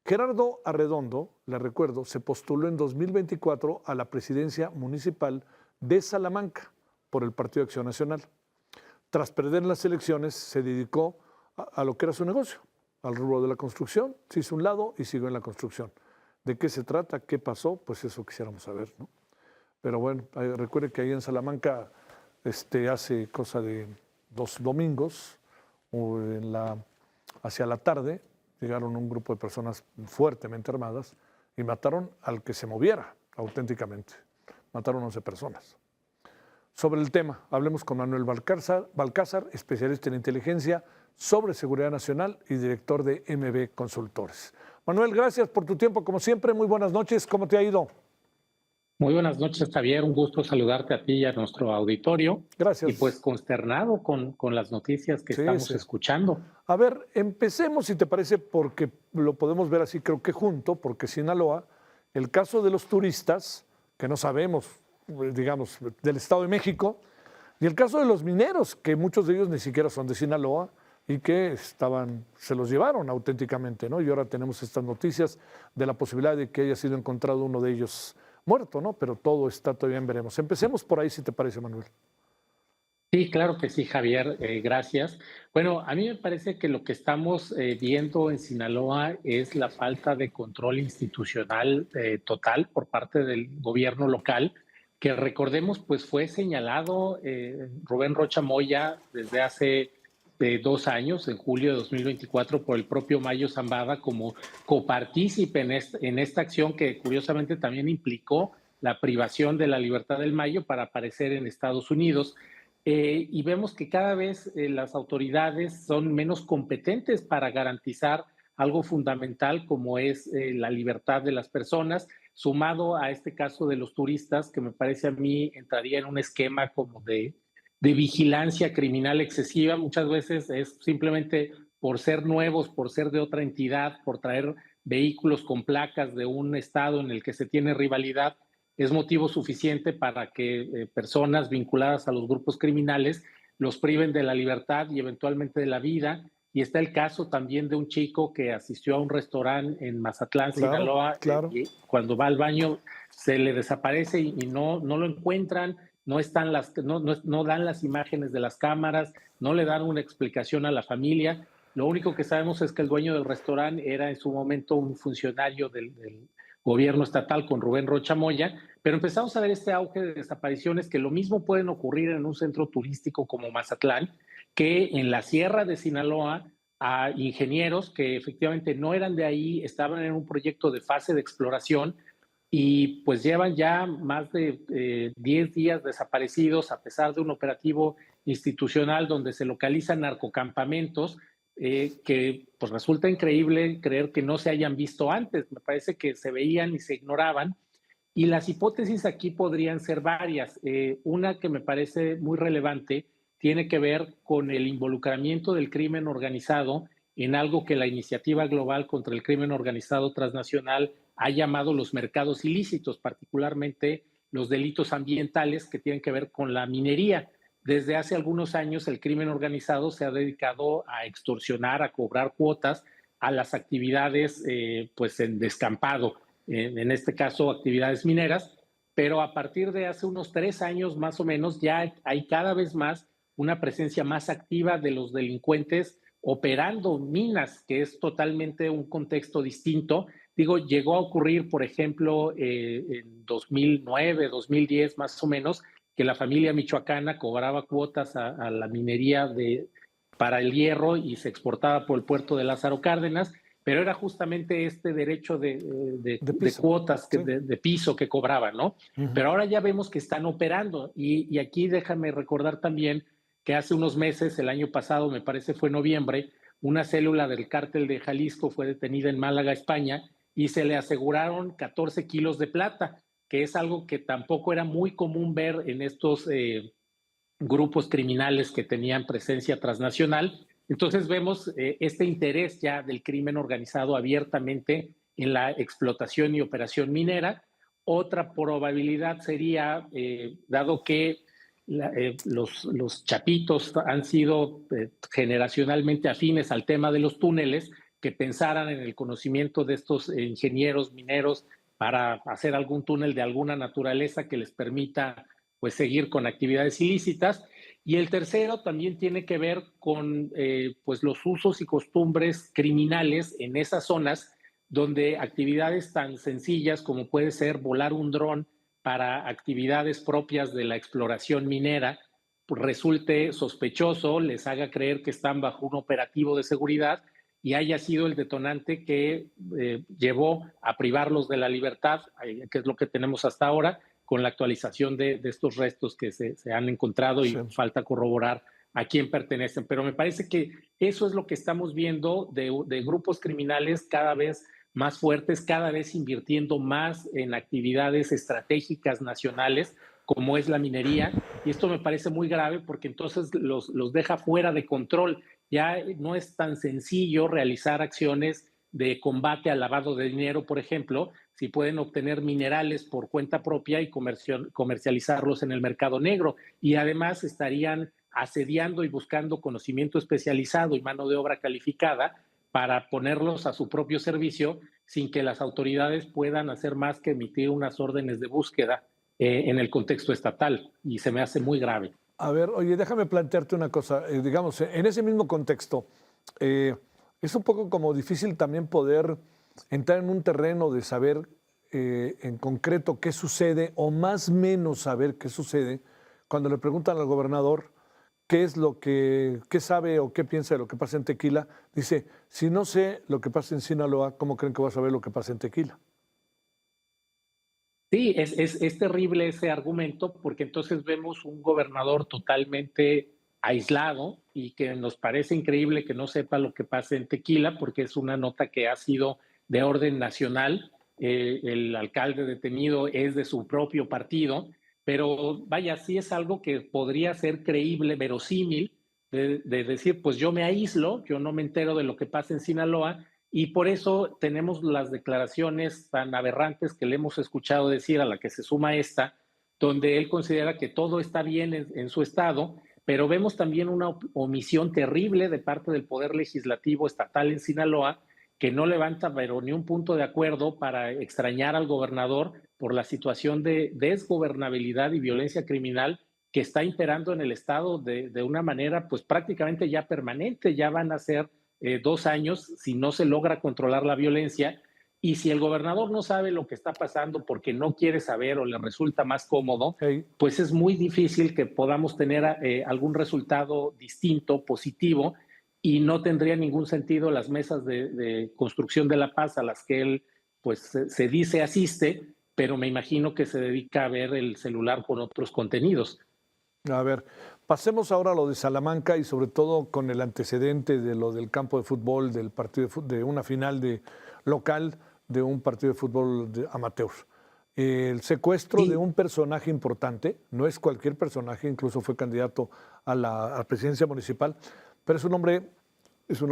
Gerardo Arredondo, le recuerdo, se postuló en 2024 a la presidencia municipal de Salamanca por el Partido Acción Nacional. Tras perder las elecciones, se dedicó a lo que era su negocio, al rubro de la construcción. Se hizo un lado y siguió en la construcción. ¿De qué se trata? ¿Qué pasó? Pues eso quisiéramos saber, ¿no? Pero bueno, recuerde que ahí en Salamanca, hace cosa de 2 domingos, o hacia la tarde, llegaron un grupo de personas fuertemente armadas y mataron al que se moviera auténticamente. Mataron 11 personas. Sobre el tema, hablemos con Manuel Balcázar, especialista en inteligencia sobre seguridad nacional y director de MB Consultores. Manuel, gracias por tu tiempo, como siempre. Muy buenas noches. ¿Cómo te ha ido? Muy buenas noches, Javier. Un gusto saludarte a ti y a nuestro auditorio. Gracias. Y pues consternado con las noticias que estamos Sí. escuchando. A ver, empecemos, si te parece, porque lo podemos ver así, creo que junto, porque Sinaloa, el caso de los turistas, que no sabemos, digamos, del Estado de México, y el caso de los mineros, que muchos de ellos ni siquiera son de Sinaloa y que se los llevaron auténticamente, ¿no? Y ahora tenemos estas noticias de la posibilidad de que haya sido encontrado uno de ellos muerto, ¿no? Pero todo está todavía en veremos. Empecemos por ahí, si te parece, Manuel. Sí, claro que sí, Javier. Gracias. Bueno, a mí me parece que lo que estamos viendo en Sinaloa es la falta de control institucional total por parte del gobierno local, que recordemos, pues fue señalado Rubén Rocha Moya desde hace 2 años, en julio de 2024, por el propio Mayo Zambada como copartícipe en esta acción que curiosamente también implicó la privación de la libertad del Mayo para aparecer en Estados Unidos. Y vemos que cada vez las autoridades son menos competentes para garantizar algo fundamental como es la libertad de las personas, sumado a este caso de los turistas, que me parece a mí entraría en un esquema como de vigilancia criminal excesiva. Muchas veces es simplemente por ser nuevos, por ser de otra entidad, por traer vehículos con placas de un estado en el que se tiene rivalidad, es motivo suficiente para que personas vinculadas a los grupos criminales los priven de la libertad y eventualmente de la vida. Y está el caso también de un chico que asistió a un restaurante en Mazatlán, Sinaloa, Claro. y cuando va al baño se le desaparece y no lo encuentran, no dan las imágenes de las cámaras, no le dan una explicación a la familia. Lo único que sabemos es que el dueño del restaurante era en su momento un funcionario del gobierno estatal con Rubén Rocha Moya, pero empezamos a ver este auge de desapariciones que lo mismo pueden ocurrir en un centro turístico como Mazatlán, que en la sierra de Sinaloa a ingenieros que efectivamente no eran de ahí, estaban en un proyecto de fase de exploración y pues llevan ya más de 10 días desaparecidos a pesar de un operativo institucional donde se localizan narcocampamentos que pues resulta increíble creer que no se hayan visto antes. Me parece que se veían y se ignoraban. Y las hipótesis aquí podrían ser varias. Una que me parece muy relevante tiene que ver con el involucramiento del crimen organizado en algo que la Iniciativa Global contra el Crimen Organizado Transnacional ha llamado los mercados ilícitos, particularmente los delitos ambientales que tienen que ver con la minería. Desde hace algunos años el crimen organizado se ha dedicado a extorsionar, a cobrar cuotas a las actividades pues en descampado, en este caso actividades mineras, pero a partir de hace unos 3 años más o menos ya hay cada vez más una presencia más activa de los delincuentes operando minas, que es totalmente un contexto distinto. Digo, llegó a ocurrir, por ejemplo, en 2009, 2010 más o menos, que la familia michoacana cobraba cuotas a la minería para el hierro y se exportaba por el puerto de Lázaro Cárdenas, pero era justamente este derecho de cuotas, Sí. de piso que cobraban, ¿no? Pero ahora ya vemos que están operando y aquí déjame recordar también que hace unos meses, el año pasado, me parece fue noviembre, una célula del cártel de Jalisco fue detenida en Málaga, España, y se le aseguraron 14 kilos de plata, que es algo que tampoco era muy común ver en estos grupos criminales que tenían presencia transnacional. Entonces vemos este interés ya del crimen organizado abiertamente en la explotación y operación minera. Otra probabilidad sería, dado que los chapitos han sido generacionalmente afines al tema de los túneles, que pensaran en el conocimiento de estos ingenieros mineros para hacer algún túnel de alguna naturaleza que les permita pues seguir con actividades ilícitas. Y el tercero también tiene que ver con pues los usos y costumbres criminales en esas zonas donde actividades tan sencillas como puede ser volar un dron para actividades propias de la exploración minera pues, resulte sospechoso, les haga creer que están bajo un operativo de seguridad y haya sido el detonante que llevó a privarlos de la libertad, que es lo que tenemos hasta ahora, con la actualización de estos restos que se han encontrado Sí. y falta corroborar a quién pertenecen. Pero me parece que eso es lo que estamos viendo de grupos criminales cada vez más fuertes, cada vez invirtiendo más en actividades estratégicas nacionales, como es la minería. Y esto me parece muy grave porque entonces los deja fuera de control. Ya no es tan sencillo realizar acciones de combate al lavado de dinero, por ejemplo, si pueden obtener minerales por cuenta propia y comercializarlos en el mercado negro. Y además estarían asediando y buscando conocimiento especializado y mano de obra calificada para ponerlos a su propio servicio sin que las autoridades puedan hacer más que emitir unas órdenes de búsqueda en el contexto estatal. Y se me hace muy grave. A ver, oye, déjame plantearte una cosa. Digamos, en ese mismo contexto, eh, es un poco como difícil también poder entrar en un terreno de saber en concreto qué sucede o más o menos saber qué sucede cuando le preguntan al gobernador qué es lo que, qué sabe o qué piensa de lo que pasa en Tequila. Dice, si no sé lo que pasa en Sinaloa, ¿cómo creen que voy a saber lo que pasa en Tequila? Sí, es terrible ese argumento porque entonces vemos un gobernador totalmente aislado y que nos parece increíble que no sepa lo que pasa en Tequila porque es una nota que ha sido de orden nacional. El alcalde detenido es de su propio partido, pero vaya, sí es algo que podría ser creíble, verosímil, de decir, pues yo me aíslo, yo no me entero de lo que pasa en Sinaloa y por eso tenemos las declaraciones tan aberrantes que le hemos escuchado decir, a la que se suma esta, donde él considera que todo está bien en su estado, pero vemos también una omisión terrible de parte del Poder Legislativo Estatal en Sinaloa, que no levanta pero ni un punto de acuerdo para extrañar al gobernador por la situación de desgobernabilidad y violencia criminal que está imperando en el estado de una manera pues prácticamente ya permanente, ya van a ser 2 años si no se logra controlar la violencia. Y si el gobernador no sabe lo que está pasando porque no quiere saber o le resulta más cómodo, Hey, pues es muy difícil que podamos tener algún resultado distinto, positivo, y no tendría ningún sentido las mesas de construcción de la paz a las que él pues se dice asiste, pero me imagino que se dedica a ver el celular con otros contenidos. a ver, pasemos ahora a lo de Salamanca y sobre todo con el antecedente de lo del campo de fútbol, del partido de una final de local de un partido de fútbol de amateur. El secuestro de Sí, un personaje importante, no es cualquier personaje, incluso fue candidato a la presidencia municipal, pero es un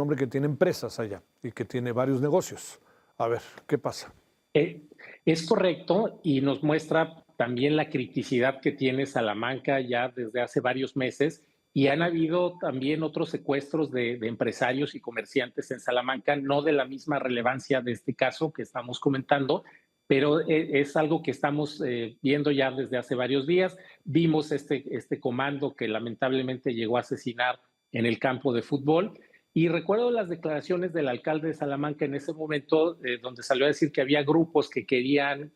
hombre que tiene empresas allá y que tiene varios negocios. A ver, ¿qué pasa? Eh, es correcto y nos muestra también la criticidad que tiene Salamanca ya desde hace varios meses y han habido también otros secuestros de empresarios y comerciantes en Salamanca, no de la misma relevancia de este caso que estamos comentando, pero es algo que estamos viendo ya desde hace varios días. Vimos este comando que lamentablemente llegó a asesinar en el campo de fútbol y recuerdo las declaraciones del alcalde de Salamanca en ese momento, donde salió a decir que había grupos que querían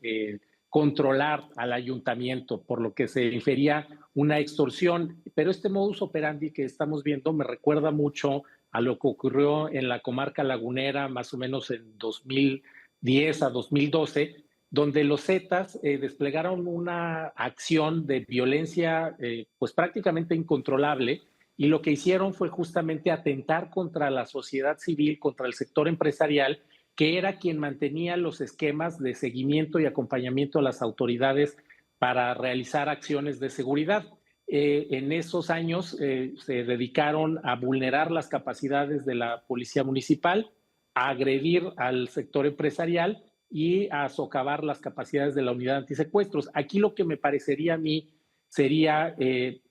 controlar al ayuntamiento, por lo que se infería una extorsión. Pero este modus operandi que estamos viendo me recuerda mucho a lo que ocurrió en la comarca lagunera, más o menos en 2010 a 2012, donde los Zetas desplegaron una acción de violencia pues prácticamente incontrolable y lo que hicieron fue justamente atentar contra la sociedad civil, contra el sector empresarial, que era quien mantenía los esquemas de seguimiento y acompañamiento a las autoridades para realizar acciones de seguridad. En esos años se dedicaron a vulnerar las capacidades de la policía municipal, a agredir al sector empresarial y a socavar las capacidades de la unidad antisecuestros. Aquí lo que me parecería a mí sería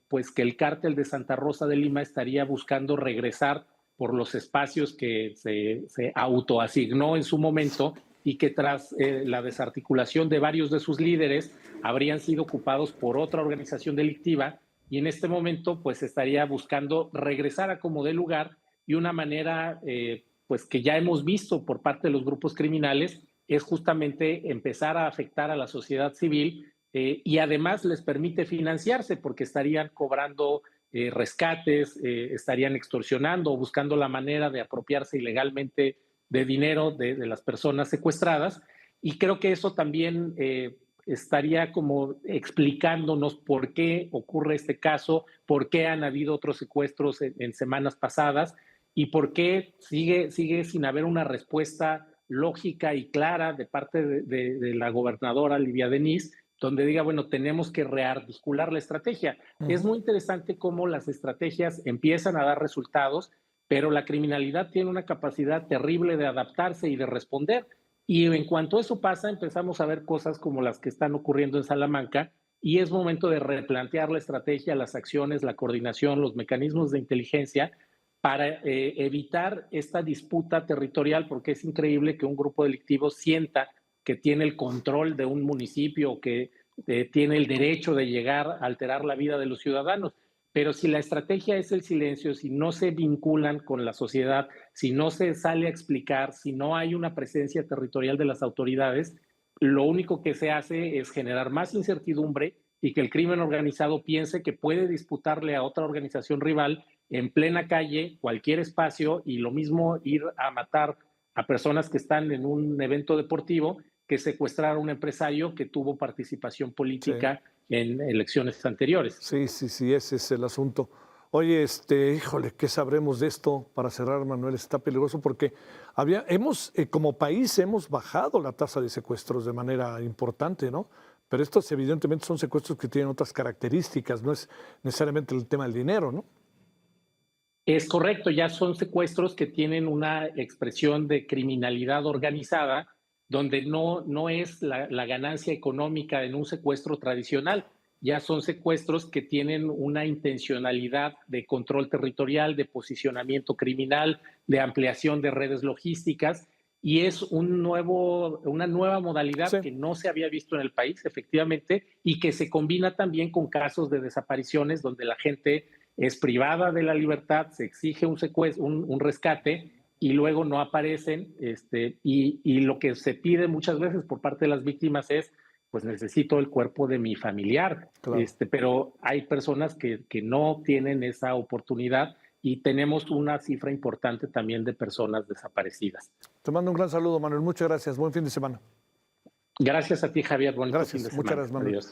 pues que el cártel de Santa Rosa de Lima estaría buscando regresar por los espacios que se autoasignó en su momento y que tras la desarticulación de varios de sus líderes habrían sido ocupados por otra organización delictiva y en este momento pues estaría buscando regresar a como de lugar y una manera pues que ya hemos visto por parte de los grupos criminales es justamente empezar a afectar a la sociedad civil y además les permite financiarse porque estarían cobrando rescates, estarían extorsionando o buscando la manera de apropiarse ilegalmente de dinero de las personas secuestradas. Y creo que eso también estaría como explicándonos por qué ocurre este caso, por qué han habido otros secuestros en semanas pasadas y por qué sigue sin haber una respuesta lógica y clara de parte de la gobernadora Livia Denis, donde diga, bueno, tenemos que rearticular la estrategia. Es muy interesante cómo las estrategias empiezan a dar resultados, pero la criminalidad tiene una capacidad terrible de adaptarse y de responder. Y en cuanto eso pasa, empezamos a ver cosas como las que están ocurriendo en Salamanca y es momento de replantear la estrategia, las acciones, la coordinación, los mecanismos de inteligencia para evitar esta disputa territorial, porque es increíble que un grupo delictivo sienta que tiene el control de un municipio, que tiene el derecho de llegar a alterar la vida de los ciudadanos. Pero si la estrategia es el silencio, si no se vinculan con la sociedad, si no se sale a explicar, si no hay una presencia territorial de las autoridades, lo único que se hace es generar más incertidumbre y que el crimen organizado piense que puede disputarle a otra organización rival en plena calle, cualquier espacio, y lo mismo ir a matar a personas que están en un evento deportivo que secuestrar a un empresario que tuvo participación política en elecciones anteriores. Sí, ese es el asunto. Oye, híjole, ¿qué sabremos de esto? Para cerrar, Manuel, está peligroso porque como país hemos bajado la tasa de secuestros de manera importante, ¿no? Pero estos evidentemente son secuestros que tienen otras características, no es necesariamente el tema del dinero, ¿no? Es correcto, ya son secuestros que tienen una expresión de criminalidad organizada, donde no es la ganancia económica en un secuestro tradicional, ya son secuestros que tienen una intencionalidad de control territorial, de posicionamiento criminal, de ampliación de redes logísticas, y es una nueva modalidad Sí. que no se había visto en el país, efectivamente, y que se combina también con casos de desapariciones donde la gente es privada de la libertad, se exige un secuestro, un rescate y luego no aparecen. Y lo que se pide muchas veces por parte de las víctimas es, pues necesito el cuerpo de mi familiar. Claro. Pero hay personas que no tienen esa oportunidad y tenemos una cifra importante también de personas desaparecidas. Te mando un gran saludo, Manuel. Muchas gracias. Buen fin de semana. Gracias a ti, Javier. Bonito fin de Gracias. semana. Muchas gracias, Manuel. Adiós.